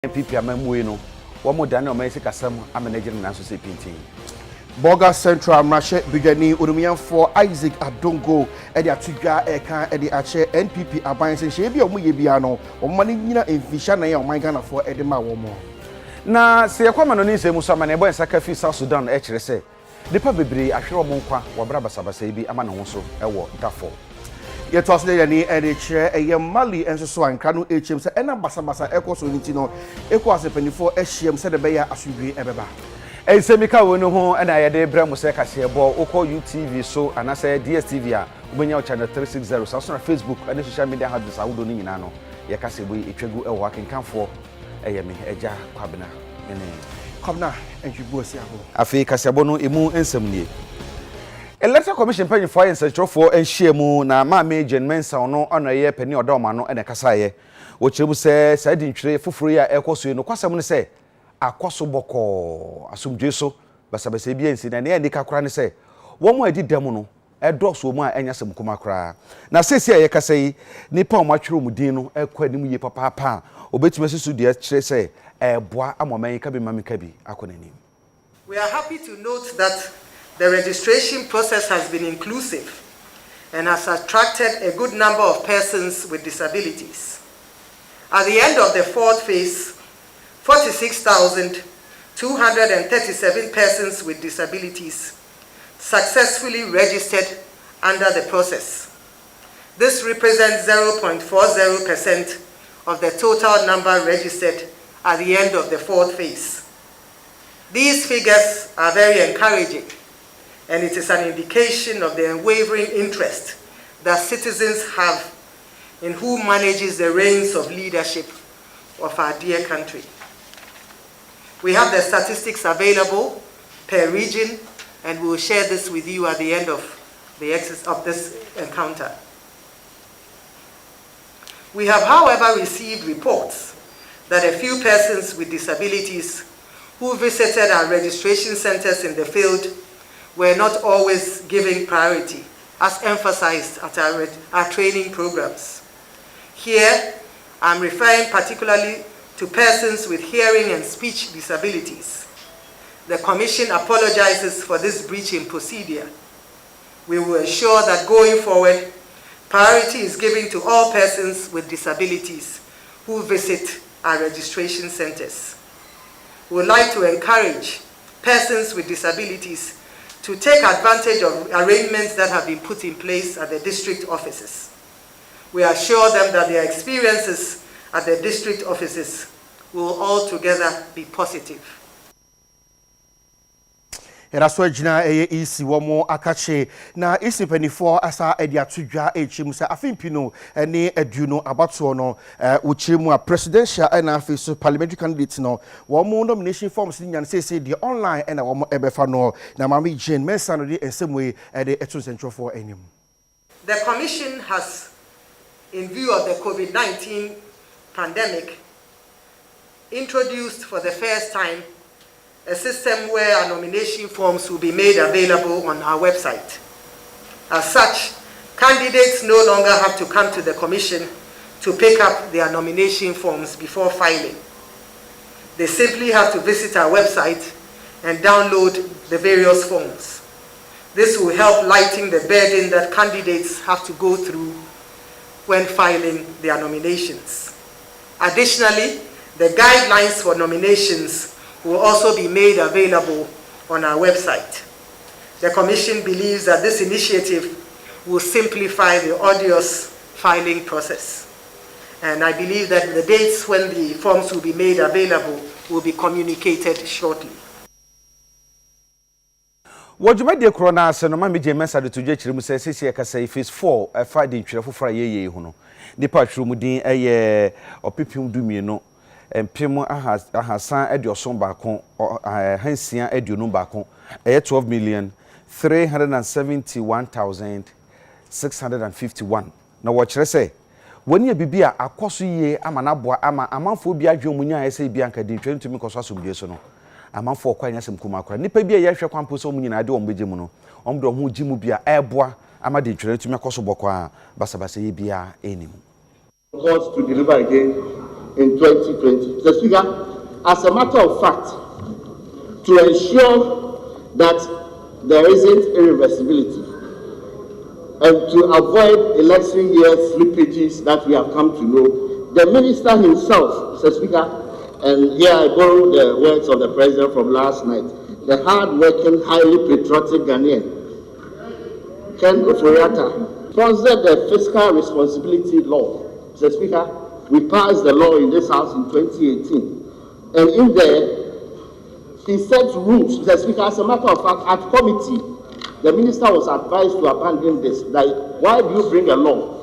NPP amamwe no wo mo dane o mesi kasam ameneje na so se pintin Boga Central Mrashe Bidwani Urumiyanfo Isaac Adongo edi atudwa eka edi ache NPP abanse hye bia omo ye bia no omani nyina emfisha na ye oman Ghana fo edi ma wo mo na se yakwa no ni nsemu so amane bo nsaka fi South Sudan e kire se nipa bebre ahwere omo nkwa wabra basabasa bi ama ne ho so ewo dafo ye to asle yani edi kire eye Mali enso so anka no echem se ena basabasa ekoso nti no eko asepanifo ehiem se de be ya asudwe ebeba Semika wonu ho na yede bra mu se kase bo ukọ UTV so anase DSTV a ubenya channel 360 so na Facebook and social media handles awodo ni nyina no ye kase bo etwagu e wo akenkanfo eyemi Agya Kwabena Kwabena Antwi Boasiako afi kase bo no emu ensem nie Electoral Commission panyin for ensetrofo enhyiemu na ma Major Mensa no ono ye pani odoma no na kasa ye wo chirebu se sadi ntwire foforo ya ekoso no kwasem ne se akoso boko asumdwe so basabasa bia nsi na ne ndika kora ne se wo mo adi dam no edoso mu a enya sem kuma kora na sesi a yekasa yi nipa o matwero mu din no ekwanim ye papa pa obetime susu de kire se eboa amoman ka bi mamika bi akonanim. We are happy to note that the registration process has been inclusive and has attracted a good number of persons with disabilities. At the end of the fourth phase, 46,237 persons with disabilities successfully registered under the process. This represents 0.40% of the total number registered at the end of the fourth phase. These figures are very encouraging, and it is an indication of the unwavering interest that citizens have in who manages the reins of leadership of our dear country. We have the statistics available per region, and we will share this with you at the end of this encounter. We have, however, received reports that a few persons with disabilities who visited our registration centers in the field were not always given priority, as emphasized at our training programs. Here, I'm referring particularly to persons with hearing and speech disabilities. The Commission apologizes for this breach in procedure. We will ensure that going forward, priority is given to all persons with disabilities who visit our registration centers. We would like to encourage persons with disabilities to take advantage of arrangements that have been put in place at the district offices. We assure them that their experiences at the district offices will altogether be positive. Eraswa jina eye isi womo akache na isi penifo asa edi atudwa echim se afimpino ene eduno abatoɔ no uchimu a presidential and office parliamentary candidate no womo nomination forms ni nyan say the online and womo ebefa no na mami Jane Mensa no de ensemwe ede eto central for enim. The commission has, in view of the COVID-19 pandemic, introduced for the first time a system where our nomination forms will be made available on our website. As such, candidates no longer have to come to the commission to pick up their nomination forms before filing. They simply have to visit our website and download the various forms. This will help lighten the burden that candidates have to go through when filing their nominations. Additionally, the guidelines for nominations will also be made available on our website. The Commission believes that this initiative will simplify the arduous filing process. And I believe that the dates when the forms will be made available will be communicated shortly. Wajuma de corona se no ma meje Mensa de tudwa chire mu se sesi ekasa phase 4 fa de ntwire fofora yeye hu no nipa twire mu din eye opipim dumie no empem ahasan edioson baako hansia edionum baako 12,371,651 na wo kire se woni bibia akoso yie ama na boa ama amanfo bi adwe omunya ese bi anka de ntwire ntumi koso asomdie so no amanfo kwa nyasem kuma akora nipa bia yehwe kwampo so omunyina de ombeje mu no omdo ho gimu bia eboa ama de ntwire ntumi koso bokwa basabasa ye bia enimu results to deliver again in 2020. Mr. Speaker, as a matter of fact, to ensure that there isn't irreversibility and to avoid election year slippages that we have come to know, the minister himself, Mr. Speaker, and here I borrow the words of the president from last night, the hard-working, highly patriotic Ghanaian, Ken Oforiatta, sponsored the fiscal responsibility law. Mr. Speaker, we passed the law in this house in 2018. And in there, he set rules. Mr. Speaker, as a matter of fact, at committee, the minister was advised to abandon this. Like, why do you bring a law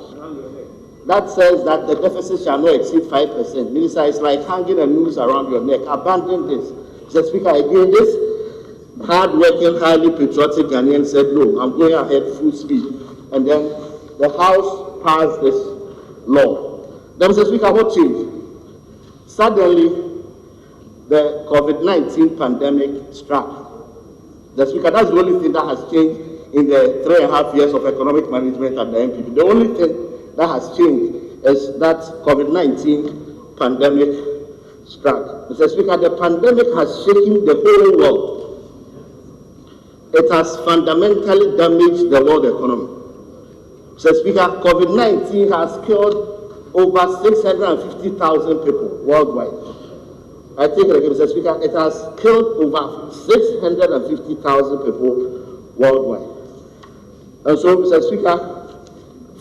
that says that the deficit shall not exceed 5%? Minister, it's like hanging a noose around your neck. Abandon this. Mr. Speaker, again, this hard-working, highly patriotic Ghanaian said, no, I'm going ahead full speed. And then the House passed this law. Then, Mr. Speaker, what changed? Suddenly, the COVID-19 pandemic struck. The Speaker, that's the only thing that has changed in the 3.5 years of economic management at the NPP. The only thing that has changed is that COVID-19 pandemic struck. Mr. Speaker, the pandemic has shaken the whole world. It has fundamentally damaged the world economy. Mr. Speaker, COVID-19 has killed over 650,000 people worldwide. I take it again, Mr. Speaker, it has killed over 650,000 people worldwide. And so, Mr. Speaker,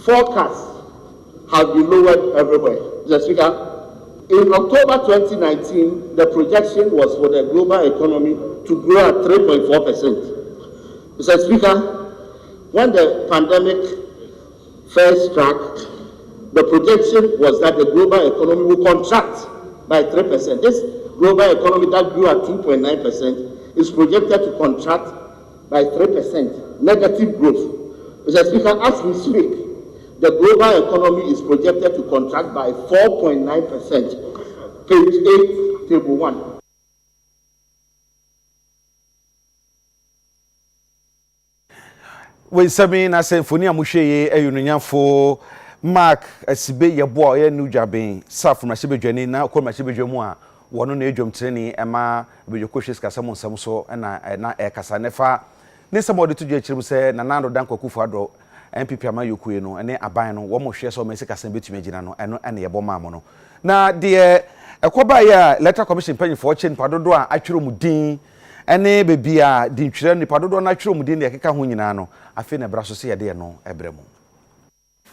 forecasts have been lowered everywhere. Mr. Speaker, in October 2019, the projection was for the global economy to grow at 3.4%. Mr. Speaker, when the pandemic first struck, the projection was that the global economy will contract by 3%. This global economy that grew at 2.9% is projected to contract by 3%, negative growth. Mr. Speaker, as we speak, the global economy is projected to contract by 4.9%. Page 8, table 1. We sami na symphony amuhwe eyununyafo Mark asibe yebo ye nujabin saf na shebe dwani na ko ma shebe dwamu a wono na edwom treni ema bejokohwe ska samo nsam so na kasa nefa ne samo de tudwa chirim se na nando danko kufu ado MPP ama yokuye no ene aban no wo mo hwe so ma sika san betumi agina no eno ene yebo maamo no na de ekoba ya letter commission panyi for chen padodo a atwero mu din ene bebia din twere ni padodo na atwero mu din de keka ho nyina no afi na braso se yede no ebremu.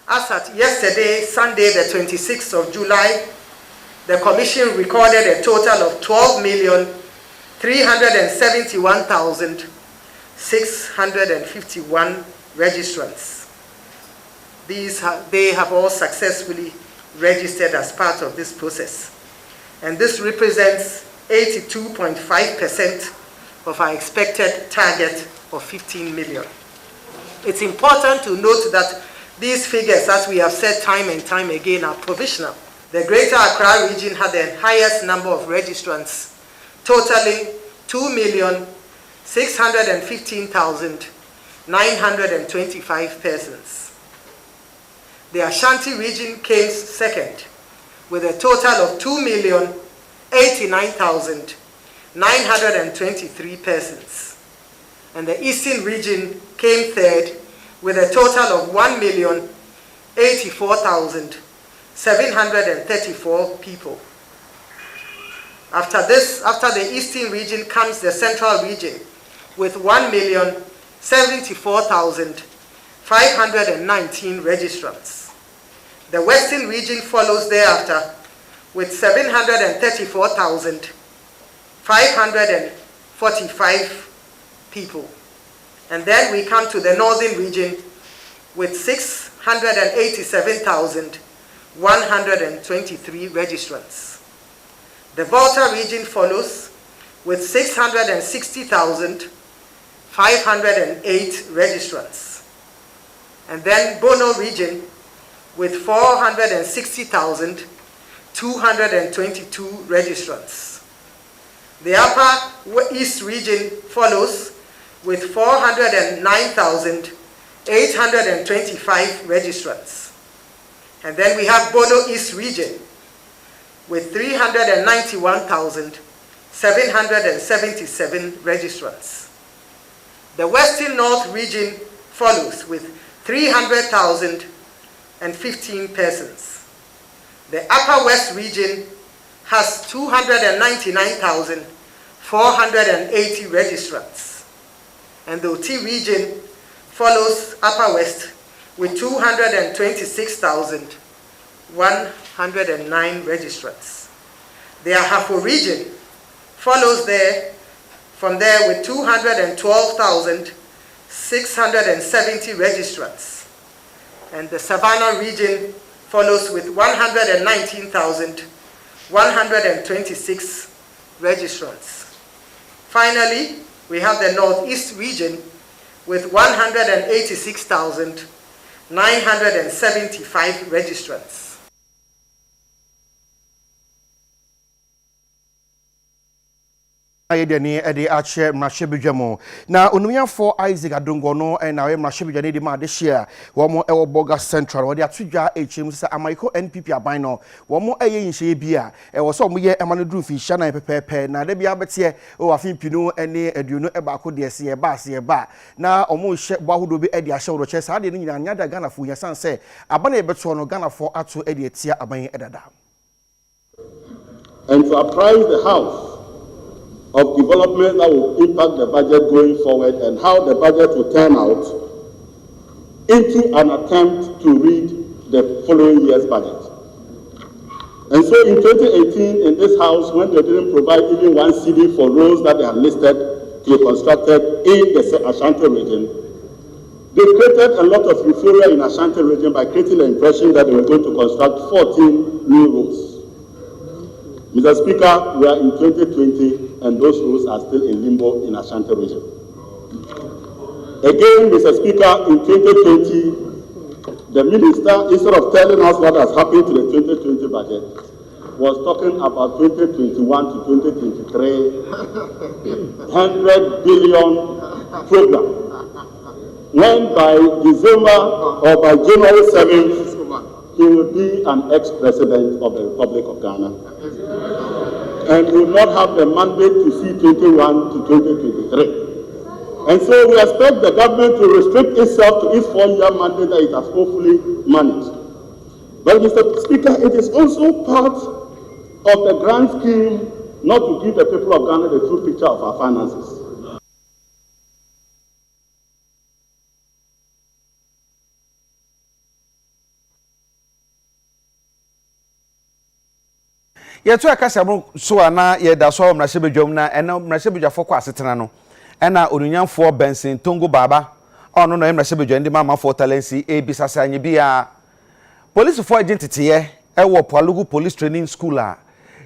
As at yesterday, Sunday, the 26th of July, the Commission recorded a total of 12,371,651 registrants. They have all successfully registered as part of this process. And this represents 82.5% of our expected target of 15 million. It's important to note that these figures, as we have said time and time again, are provisional. The Greater Accra region had the highest number of registrants, totaling 2,615,925 persons. The Ashanti region came second, with a total of 2,089,923 persons. And the Eastern region came third, with a total of 1,084,734 people. After the Eastern region comes the Central region with 1,074,519 registrants. The Western region follows thereafter with 734,545 people. And then we come to the Northern region with 687,123 registrants. The Volta region follows with 660,508 registrants. And then Bono region with 460,222 registrants. The Upper East region follows with 409,825 registrants. And then we have Bono East region with 391,777 registrants. The Western North region follows with 300,015 persons. The Upper West region has 299,480 registrants. And the OT region follows Upper West with 226,109 registrants. The Ahafo region follows from there with 212,670 registrants. And the Savannah region follows with 119,126 registrants. Finally, we have the Northeast region with 186,975 registrants. Ede ache mrashebedwamo na onumiafo Isaac Adongono na we mrashebedwane de ma de share wo ewo Boga Central wo de atudwa echem se Amaiko NPP aban no wo eye nhye bia wo so ye emanodru fi hya na pepepe na de bia bete o afimpinu ene aduonu ebaako de se ba na omo hye boahodo bi ede ahye wo che sa de nyina nyada Ghana fo yasan se abana ebeto no Ghana fo ato ede etia aban edada. And to apprise the House of development that will impact the budget going forward and how the budget will turn out into an attempt to read the following year's budget. And so in 2018, in this House, when they didn't provide even one CD for roads that they had listed to be constructed in the Ashanti region, they created a lot of euphoria in Ashanti region by creating the impression that they were going to construct 14 new roads. Mr. Speaker, we are in 2020 and those roads are still in limbo in Ashanti region. Again, Mr. Speaker, in 2020, the minister, instead of telling us what has happened to the 2020 budget, was talking about 2021 to 2023, 100 billion program. When by December or by January 7th, he will be an ex-president of the Republic of Ghana and will not have the mandate to see 21 to 2023. And so we expect the government to restrict itself to its 4-year mandate that it has hopefully managed. But Mr. Speaker, it is also part of the grand scheme not to give the people of Ghana the true picture of our finances. Yetu akasa mo so ana ye da so mrashebedwam na ena mrashebedwafo kwa asetena no ena onunyamfo Benson Tongo Baba ono no mrashebedwam ndi mama for talensi ebisasa anye bia police for agentity ye ewo Poalugu police training school a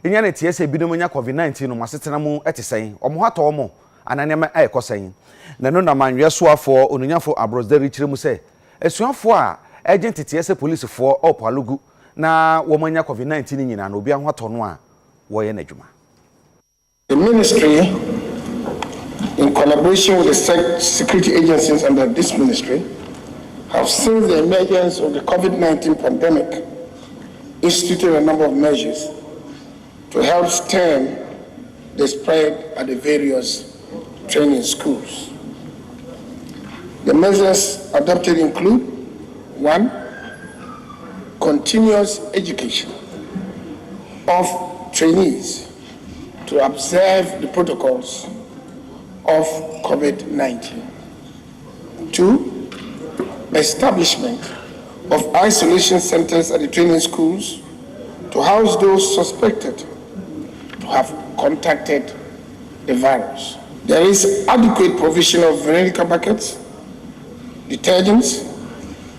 enya na TSA bidom nya COVID-19 no masetena mu etesen omo hato omo ananema ekosen na no na manwe so afo onunyamfo Abrosderi chiremu se esuafo a agentity TSA police for Poalugu na womanya COVID-19 nyina na obi ahwato no a wo ye n'adwuma. The ministry, in collaboration with the security agencies under this ministry, have since the emergence of the COVID-19 pandemic instituted a number of measures to help stem the spread at the various training schools. The measures adopted include: 1, continuous education of trainees to observe the protocols of COVID-19. 2, establishment of isolation centers at the training schools to house those suspected to have contacted the virus. There is adequate provision of vinegar buckets, detergents,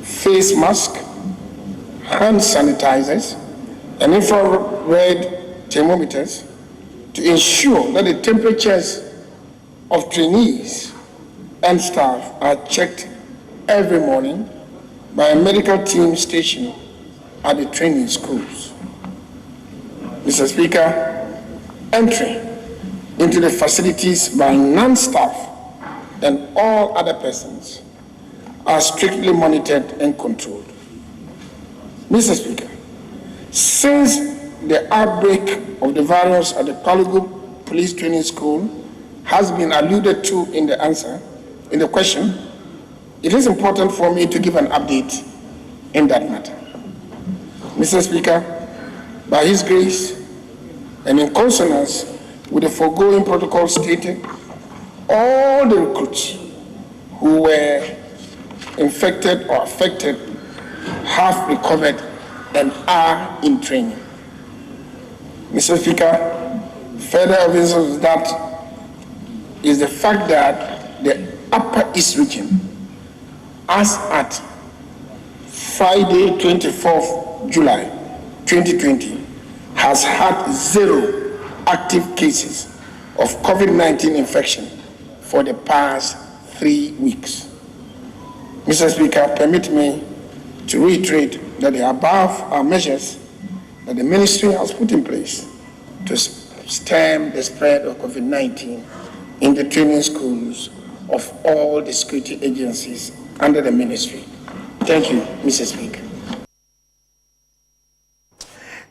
face masks, hand sanitizers, and infrared thermometers to ensure that the temperatures of trainees and staff are checked every morning by a medical team stationed at the training schools. Mr. Speaker, entry into the facilities by non-staff and all other persons are strictly monitored and controlled. Mr. Speaker, since the outbreak of the virus at the Palugu Police Training School has been alluded to in the question, it is important for me to give an update in that matter. Mr. Speaker, by His grace and in consonance with the foregoing protocol stated, all the recruits who were infected or affected have recovered and are in training. Mr. Speaker, further evidence of that is the fact that the Upper East region, as at Friday, 24th July 2020, has had 0 active cases of COVID-19 infection for the past 3 weeks. Mr. Speaker, permit me to reiterate that the above are measures that the ministry has put in place to stem the spread of COVID-19 in the training schools of all the security agencies under the ministry. Thank you, Mr. Speaker.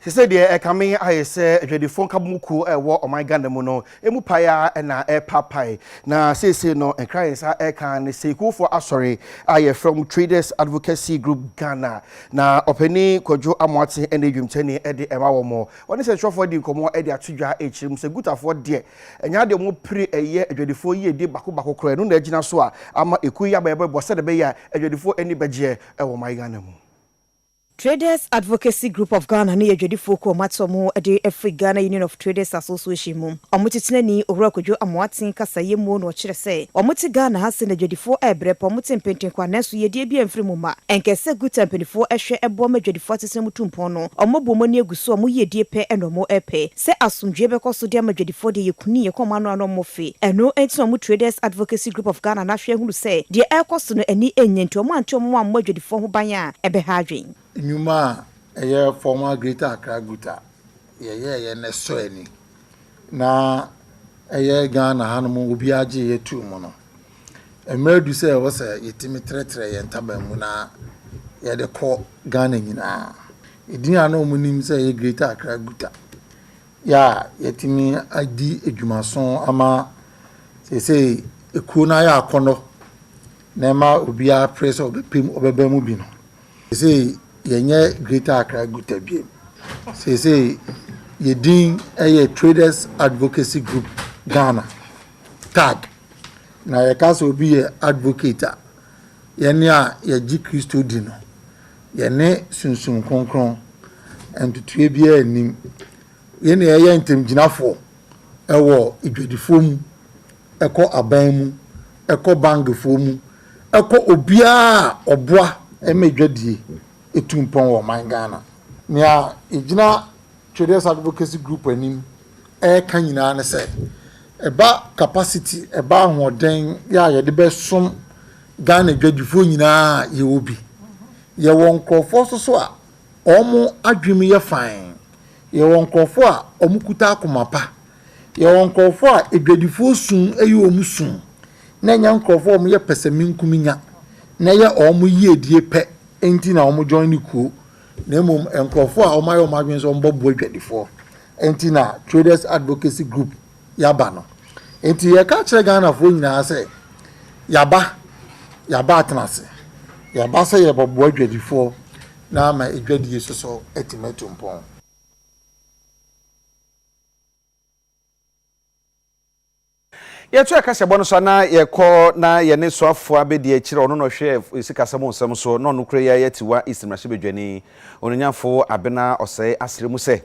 She said, "Dear, coming, I say, the phone kamuku, war my gandamono, emupaya, and papai. Now, say, no, and crying, I can say, go for us, sorry. I from Traders Advocacy Group Ghana. Now, opening Kojo Amwati and the Jumteni Eddie Emma. When it's a short for the Como Eddie Atuja H, say good afford dear. And you had the more pre a year, 24 year, de Baku Croy, no, the Jinasua, Ama Ekuya, baby, was said a bayer, 24 any budget, my gandamu. Traders Advocacy Group of Ghana ni yedwedi foko matsomo ade Afri Ghana Union of Traders Association mu omutetenani owurakojo amwatin kasaye mu no kire se omuti Ghana hase na dwedifo ebre po omuti mpenten kwa naso yedie bia mfiri mu ma enkese guta mpenifo ehwe ebo ma dwedifo tesemu tumpon no omobomo ni eguso omo yedie pe enomo epe se asumdwe bekoso dia ma dwedifo de yekuni yekoma no ano mofe eno enti omo Traders Advocacy Group of Ghana na hwe hunu se de ekoso no ani enyenti omo anti omo ammo dwedifo ho ban a ebe ha adwen Nyuma eye former Greater Accra Guta ye ne so ani na eye Ghana hanom obi age ye tu mu no emedu se wo se yetimi tretre ye ntaba mu na ye de ko Ghana nyina edin ana omunim se ye Greater Accra Guta ya yetimi adi edwumason ama se ekuo na ya akono na ma obi a press obepem obebam bi no se yenye Greater Accra Guta biem say yedin Traders Advocacy Group Ghana tag na yekaso obi ye advocate yene a yeji Kristo di no yene sunsun konkron entutue bia anim yene ye ntemginafo ewo idwedifo mu eko aban mu eko bangfo mu eko obia oboa emedwadie etumpon wo man Ghana nia igina Traders Advocacy Group anim ka nyina ne se eba capacity eba hoden ya ye de besom Ghana dwadifo nyina ye obi ye won krofo so a omo adwem ye fan ye won krofo a omo kuta akomapa ye won krofo a edwadifo sun eyi omu sun na nya krofo omo ye pesaminkuminya na ye omo ye die pe enti na omo join ni ku na mum enkrofo a omo ayo madwen so mbobbo adwadifo enti na Traders Advocacy Group yaba no enti ye ka kire Ghana fo nyina se yaba atenase yaba se ye bobbo adwadifo na ma edwadie so etimetumpon yetu akase bono so na yekọ na ye ne so afo abedi akire ono no hwe sikasemo nsem so no no kure ya yetiwa istimrahye bedwani ononyafo abena osai asremu se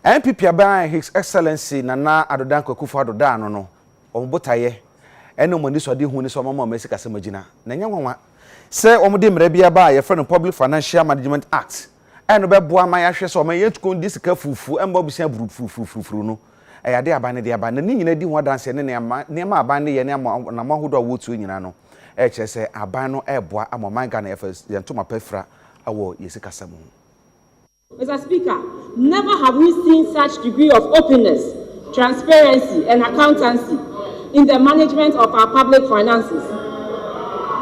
MPP aban His Excellency Nana Adodan Kwakufu Adodan no ombotaye ene omani so de hu ni so mama ma sikasemo gina na nya nwanwa se omde mra bia ba ye friend Public Financial Management Act ene bebo ama ya hwe so ma yetuko ndi sika fufu emba obusia fufu no ayade aban de aban na nyina di ho danse ne nema aban ne ye ne na mahodo wotu nyina no kire se aban no eboa amoman Ghana efes yentoma pafra awo yesikasamo. Mr. Speaker, never have we seen such degree of openness, transparency and accountancy in the management of our public finances.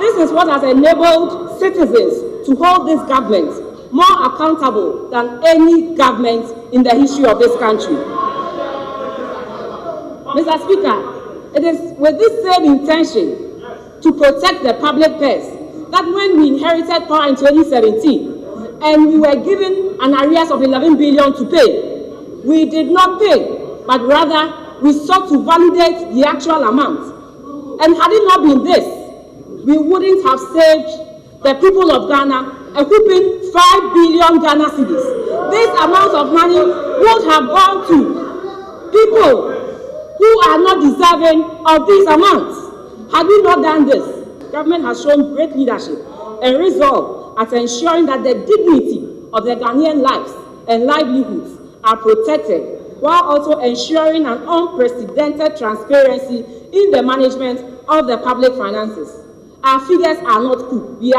This is what has enabled citizens to hold this government more accountable than any government in the history of this country. Mr. Speaker, it is with this same intention to protect the public purse that when we inherited power in 2017 and we were given an arrears of 11 billion to pay, we did not pay, but rather we sought to validate the actual amount. And had it not been this, we wouldn't have saved the people of Ghana a whopping 5 billion Ghana cedis. This amount of money would have gone to people who are not deserving of these amounts. Had we not done this, government has shown great leadership and resolve at ensuring that the dignity of the Ghanaian lives and livelihoods are protected, while also ensuring an unprecedented transparency in the management of the public finances. Our figures are not cooked. We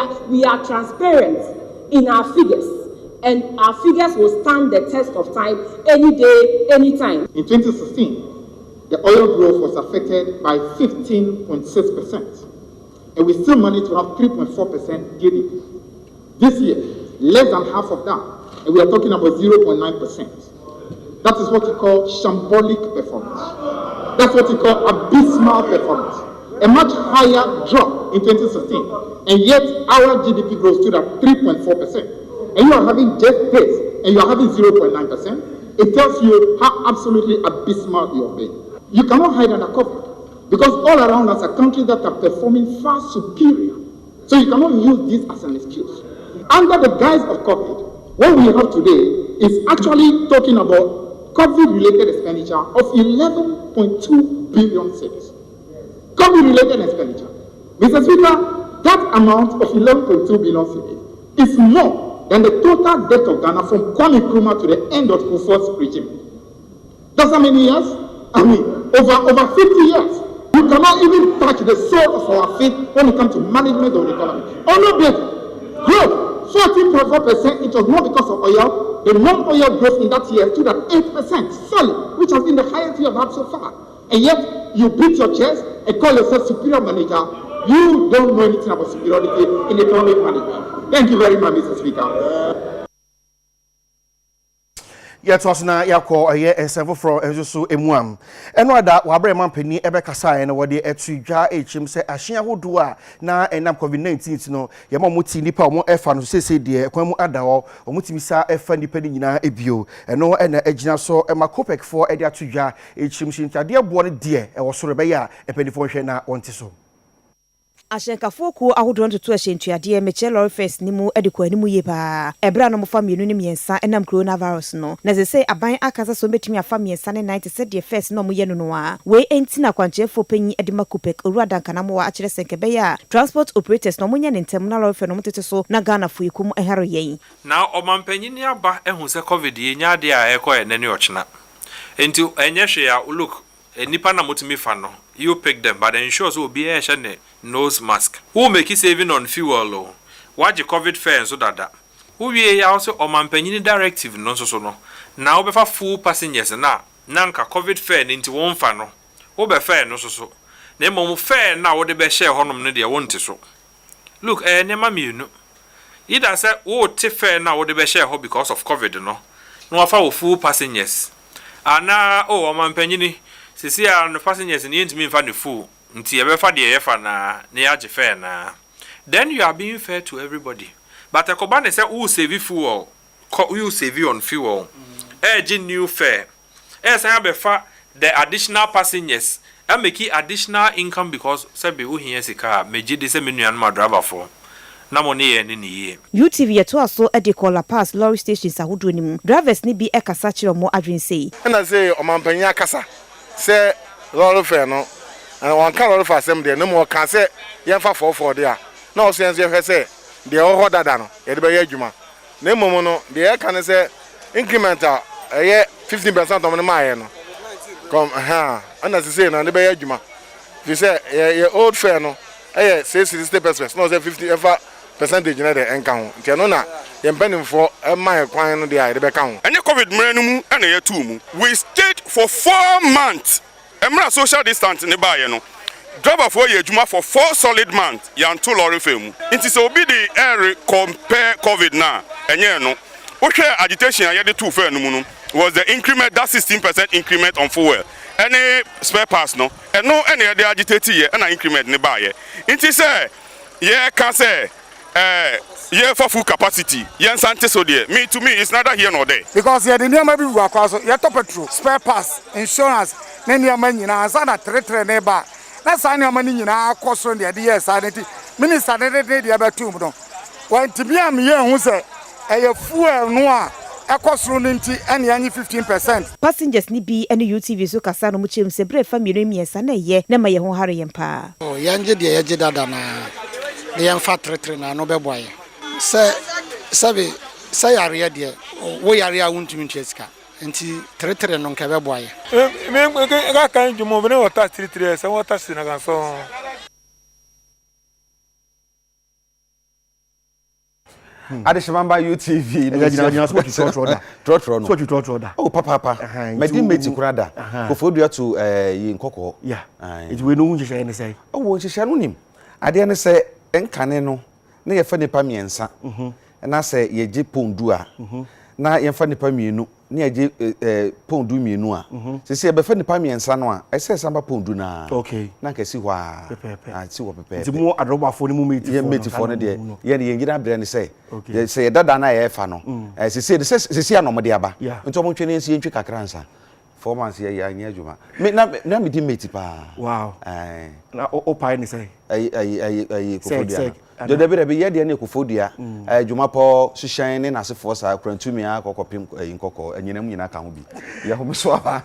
are transparent in our figures, and our figures will stand the test of time any day, any time. In 2016, the oil growth was affected by 15.6%, and we still managed to have 3.4% GDP. This year, less than half of that, and we are talking about 0.9%. That is what we call shambolic performance. That's what we call abysmal performance. A much higher drop in 2016, and yet our GDP growth stood at 3.4%. And you are having just this, and you are having 0.9%. It tells you how absolutely abysmal you have been. You cannot hide under cover, because all around us are countries that are performing far superior. So you cannot use this as an excuse. Under the guise of COVID, what we have today is actually talking about COVID-related expenditure of 11.2 billion cedis. COVID-related expenditure. Mr. Speaker, that amount of 11.2 billion cedis is more than the total debt of Ghana from Kwame Nkrumah to the end of Kufuor's regime. That's how many years? I mean, over 50 years. You cannot even touch the sole of our feet when it comes to management of the economy. Oh no, baby. Growth, 14.4%. It was not because of oil. The non-oil growth in that year stood at 8%, solid, which has been the highest we have had so far. And yet, you beat your chest and call yourself superior manager. You don't know anything about superiority in economic management. Thank you very much, Mr. Speaker. Yet was na yakọ eye ensemble from enso emuam eno ada wabre mampani ebe kasa ene wode etudwa echim se ahia hodo a na enam covid-19 no ye ma muti nipa omo efa no sese de kwan mu ada ho omutimi sa efa nipa ni nyina ebio eno ena agina so ema copec for ede atudwa echim shintade ebo ne de e wo soro be ya epanifo hwe na wonte so Ashenkafo ko ahodo ntoto ahyentuade meche lorry first nimu edekwa nimu ye ba ebra no mofa mienu ne miensa enam coronavirus no na se aban akasa so betumi afa miensa ne 90 said the first no mo ye no a we enti na kwanchefo panyi edema kupek oruada kanamo wa akire senkebe ya transport operators no munya ne ntem na lorry no motete so na Ghana fo yikum eharo yen na omampanyi ni aba ehu se covid ye nya de a ekoye nani ochina enti enye hwe ya look nipa na motumi fa no you pick them but ensure so be a shane nose mask who make it saving on fuel o watch covid fare so dada who we ya also omampanyi directive no so no na obefa full passengers na nka covid fare into one fa no obe fare no so na mom fare na wo de be share honom no de wonte so look nema mienu either say wo te fare na wo de be share ho because of covid no afa wo full passengers ana omampanyi sisi a no passengers ni ntimi mfa ne full nti e be fa de ye fa na ne age fair na then you are being fair to everybody but akoba ne say who save fuel you save on fuel new fare say be fa the additional passengers and make it additional income because say be who here sika meji de say menuan ma driver for na money ye ni ye UTV yeto aso edikola pass lorry stations ahodo nim drivers ni bi ekasa kire mo adwen sei na say omampanya akasa say lorry fare no and one can lorry fare sem there no more can say yemfa for there na o sense ye say de o dada no ye de be adwuma na momo no de e kan say incremental 15% on the my no come and as say na de be adwuma they say ye old fare no say 60% no say 50% na de enka ho ntia no na ye mpanim for my kwan no de a de be ka ho anya covid mra no mu na ye tu mu we stayed for 4 months emra social distance ne ba ye no driver for ye juma for 4 solid months yan to lorry femu inti so obi the air compare covid na enye no wohwe agitation ya de 2 fair no mu no was the increment that 16% increment on fuel any spare parts no and no any the agitate ye na increment ne ba ye inti say ye can say yeah, for full capacity. Yes, so there. Me to me, it's neither here nor there. Because the name of you across, you top petrol, spare parts, insurance, many money now, and a tretre neighbor. That's any money in our cost on the idea sanity. Minister, the other two. When to be a mere who say a fuel noir. Cost running and 15%. Passengers ni bi any UTV so kasa no muchim se bre family mi ensa na ye na ma ye ho hare yempa. Oh yanje de ye dada na de yemfa tretre na no beboye. Sabe say area de wo yare a wuntumi ntwesika. Nti tretre no nka beboye. Me ga kan jumo bene water tretre se water sina kan so. Adishimamba UTV oh papa medimate kurada kofodua to yi nkoko yeah it we no nhye hye ne say oh wo nhye no nim ade ne say enkane no na ye fa nipa miensa na say ye gi pondu a na ye fa nipa mienu na ye gi pondu mienu a se be fa nipa miensa no a ese samba pondu na okay na ka si hwa a si wo pepe ti mo adrobafo ni mo meti fo ne de ye ne ngira bre ne say se dada na ye fa no se anom de aba nto mo twene nsi ntwe kakra nsa 4 months ye anya adwuma me na me di meti pa wow na o pai ni say kofodia de be ye de na kofodia adwuma po hyehyɛn ne nasefo sa krantumi akɔkɔpem nkɔkɔ anyinam nyina ka ho bi ye ho so aba